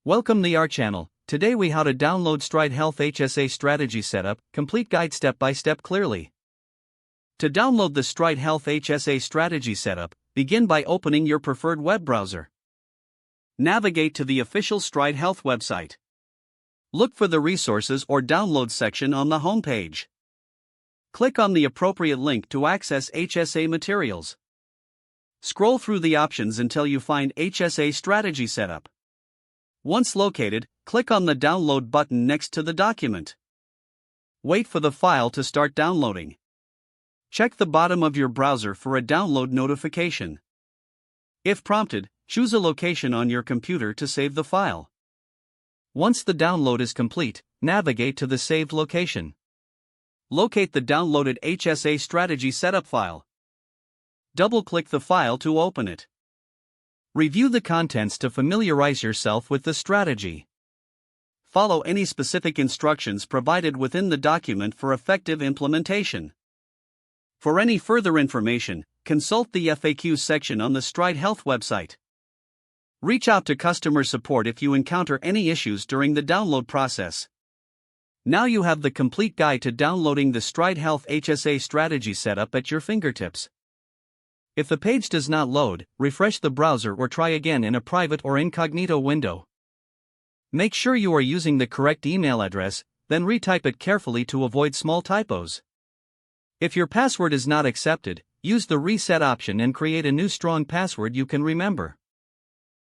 Welcome to our channel. Today we how to download Stride Health HSA strategy setup, complete guide step by step clearly. To download the Stride Health HSA strategy setup, begin by opening your preferred web browser. Navigate to the official Stride Health website. Look for the resources or downloads section on the home page. Click on the appropriate link to access HSA materials. Scroll through the options until you find HSA strategy setup. Once located, click on the download button next to the document. Wait for the file to start downloading. Check the bottom of your browser for a download notification. If prompted, choose a location on your computer to save the file. Once the download is complete, navigate to the saved location. Locate the downloaded HSA strategy setup file. Double-click the file to open it. Review the contents to familiarize yourself with the strategy. Follow any specific instructions provided within the document for effective implementation. For any further information, consult the FAQ section on the Stride Health website. Reach out to customer support if you encounter any issues during the download process. Now you have the complete guide to downloading the Stride Health HSA strategy setup at your fingertips. If the page does not load, refresh the browser or try again in a private or incognito window. Make sure you are using the correct email address, then retype it carefully to avoid small typos. If your password is not accepted, use the reset option and create a new strong password you can remember.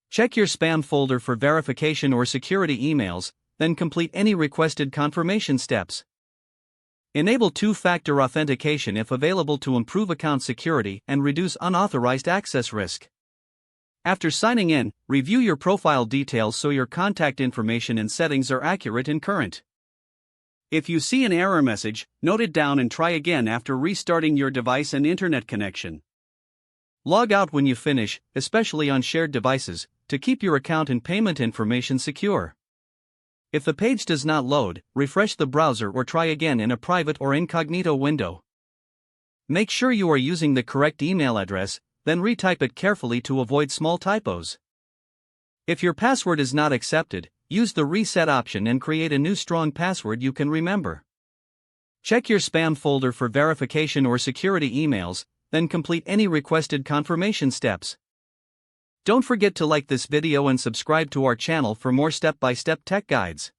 Check your spam folder for verification or security emails, then complete any requested confirmation steps. Enable two-factor authentication if available to improve account security and reduce unauthorized access risk. After signing in, review your profile details so your contact information and settings are accurate and current. If you see an error message, note it down and try again after restarting your device and internet connection. Log out when you finish, especially on shared devices, to keep your account and payment information secure. If the page does not load, refresh the browser or try again in a private or incognito window. Make sure you are using the correct email address, then retype it carefully to avoid small typos. If your password is not accepted, use the reset option and create a new strong password you can remember. Check your spam folder for verification or security emails, then complete any requested confirmation steps. Don't forget to like this video and subscribe to our channel for more step-by-step tech guides.